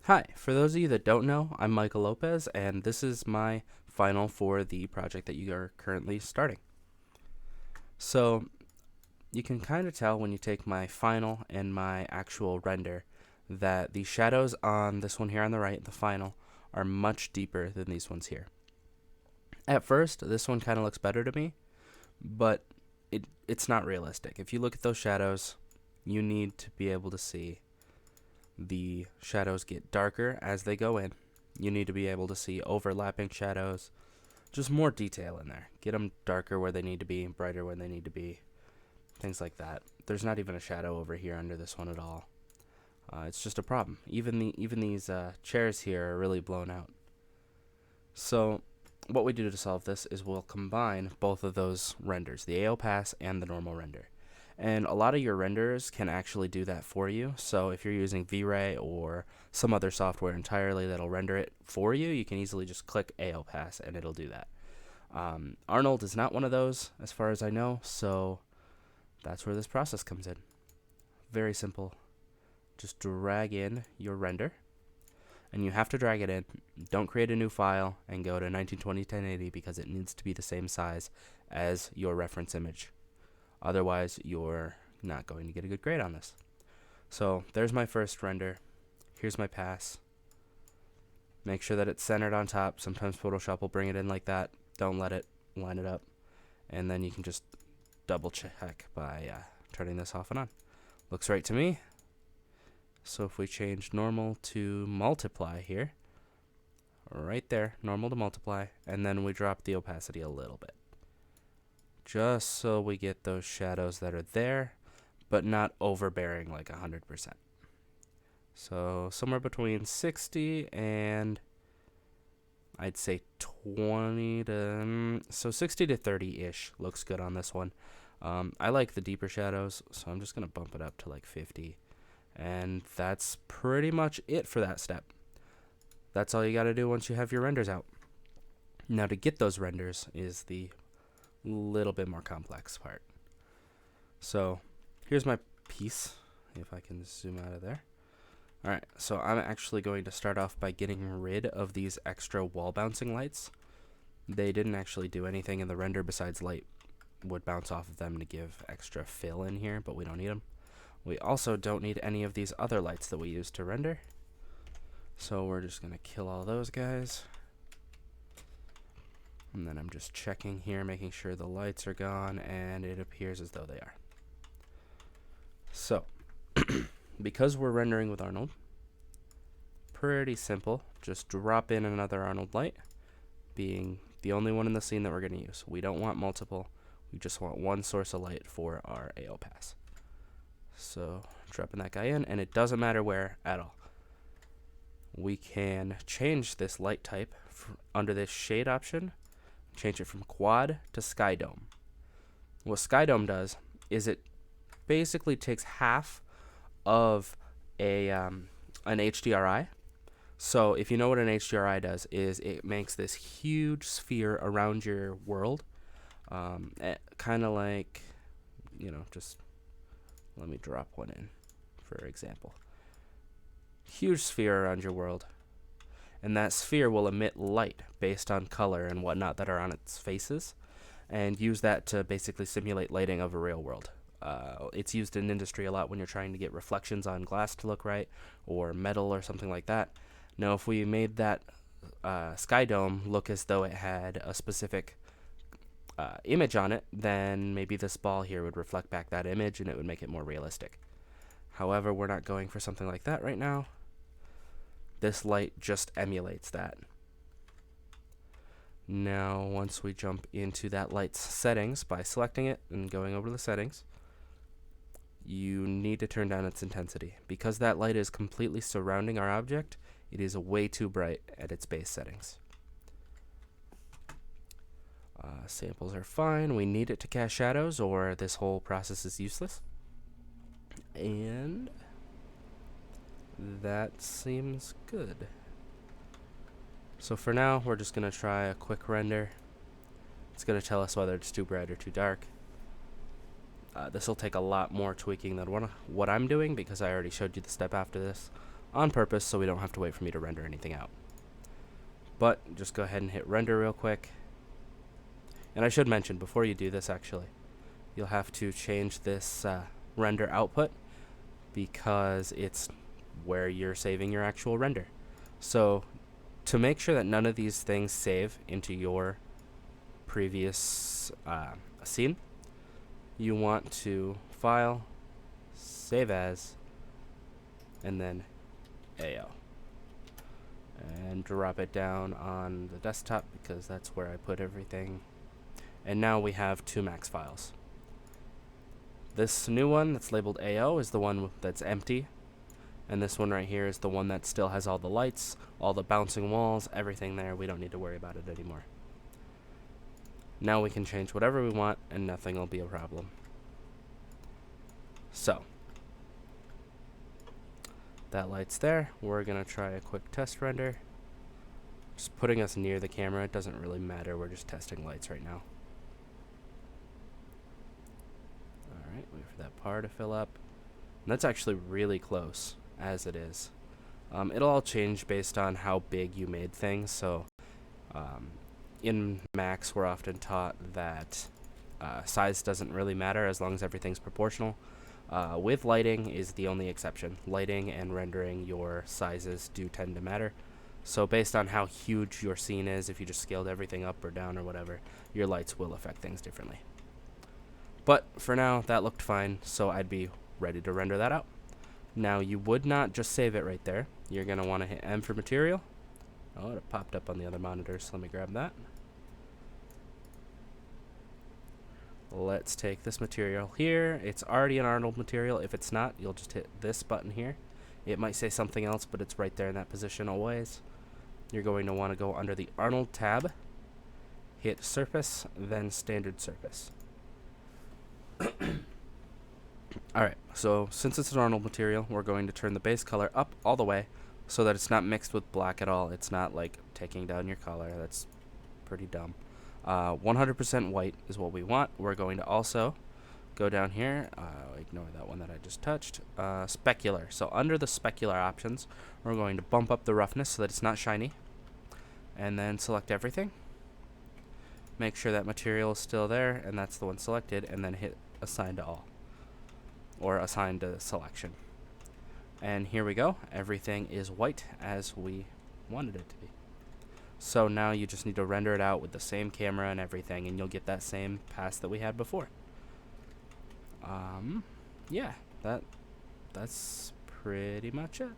Hi, for those of you that don't know, I'm Michael Lopez, and this is my final for the project that you are currently starting. So, you can kind of tell when you take my final and my actual render that the shadows on this one here on the right, the final, are much deeper than these ones here. At first, this one kind of looks better to me, but it's not realistic. If you look at those shadows, you need to be able to see the shadows get darker as they go in. You need to be able to see overlapping shadows, just more detail in there. Get them darker where they need to be, brighter when they need to be, things like that. There's not even a shadow over here under this one at all. It's just a problem. Even these chairs here are really blown out. So what we do to solve this is we'll combine both of those renders, the AO pass and the normal render. And a lot of your renders can actually do that for you. So if you're using V-Ray or some other software entirely that'll render it for you, you can easily just click AO pass and it'll do that. Arnold is not one of those as far as I know, so that's where this process comes in. Very simple. Just drag in your render, and you have to drag it in. Don't create a new file and go to 1920 1080 because it needs to be the same size as your reference image. Otherwise, you're not going to get a good grade on this. So there's my first render. Here's my pass. Make sure that it's centered on top. Sometimes Photoshop will bring it in like that. Don't let it line it up. And then you can just double check by turning this off and on. Looks right to me. So if we change normal to multiply here, right there, normal to multiply, and then we drop the opacity a little bit, just so we get those shadows that are there, but not overbearing like 100%. So somewhere between 60 and I'd say 20 to, so 60 to 30-ish looks good on this one. I like the deeper shadows, so I'm just going to bump it up to like 50. And that's pretty much it for that step. That's all you got to do once you have your renders out. Now to get those renders is the little bit more complex part. So here's my piece, if I can zoom out of there. Alright, so I'm actually going to start off by getting rid of these extra wall bouncing lights. They didn't actually do anything in the render besides light would bounce off of them to give extra fill in here, but we don't need them. We also don't need any of these other lights that we used to render. So we're just going to kill all those guys. And then I'm just checking here, making sure the lights are gone, and it appears as though they are. So, because we're rendering with Arnold, pretty simple. Just drop in another Arnold light, being the only one in the scene that we're going to use. We don't want multiple. We just want one source of light for our AO pass. So dropping that guy in, and it doesn't matter where at all. We can change this light type under this shade option, change it from quad to sky dome. What sky dome does is it basically takes half of an HDRI. So if you know what an HDRI does, is it makes this huge sphere around your world, kind of like, just let me drop one in, for example. Huge sphere around your world. And that sphere will emit light based on color and whatnot that are on its faces, and use that to basically simulate lighting of a real world. It's used in industry a lot when you're trying to get reflections on glass to look right, or metal or something like that. Now, if we made that sky dome look as though it had a specific image on it, then maybe this ball here would reflect back that image and it would make it more realistic. However, we're not going for something like that right now. This light just emulates that. Now, once we jump into that light's settings by selecting it and going over to the settings, you need to turn down its intensity. Because that light is completely surrounding our object, it is way too bright at its base settings. Samples are fine. We need it to cast shadows or this whole process is useless. And that seems good. So for now, we're just going to try a quick render. It's going to tell us whether it's too bright or too dark. This will take a lot more tweaking than what I'm doing because I already showed you the step after this. on purpose so we don't have to wait for me to render anything out. But just go ahead and hit render real quick. And I should mention, before you do this actually, you'll have to change this render output because it's where you're saving your actual render. So to make sure that none of these things save into your previous scene, you want to File, Save As, and then AO. And drop it down on the desktop because that's where I put everything. And now we have two max files. This new one that's labeled AO is the one that's empty, and this one right here is the one that still has all the lights, all the bouncing walls, everything there. We don't need to worry about it anymore. Now we can change whatever we want and nothing will be a problem. So that light's there. We're gonna try a quick test render. Just putting us near the camera, it doesn't really matter. We're just testing lights right now. Alright, wait for that par to fill up. And that's actually really close as it is. It'll all change based on how big you made things. So in Max, we're often taught that size doesn't really matter as long as everything's proportional. With lighting is the only exception. Lighting and rendering your sizes do tend to matter. So based on how huge your scene is, if you just scaled everything up or down or whatever, your lights will affect things differently. But for now, that looked fine, so I'd be ready to render that out. Now, you would not just save it right there. You're going to want to hit M for material. Oh, it popped up on the other monitor, so let me grab that. Let's take this material here. It's already an Arnold material. If it's not, you'll just hit this button here. It might say something else, but it's right there in that position always. You're going to want to go under the Arnold tab, hit Surface, then Standard Surface. Alright, so since it's an Arnold material, we're going to turn the base color up all the way so that it's not mixed with black at all. It's not like taking down your color. That's pretty dumb. 100% white is what we want. We're going to also go down here, ignore that one that I just touched, specular. So under the specular options, we're going to bump up the roughness so that it's not shiny, and then select everything. Make sure that material is still there, and that's the one selected, and then hit assign to all, or assign to selection. And here we go. Everything is white as we wanted it to be. So now you just need to render it out with the same camera and everything, and you'll get that same pass that we had before. Yeah, that's pretty much it.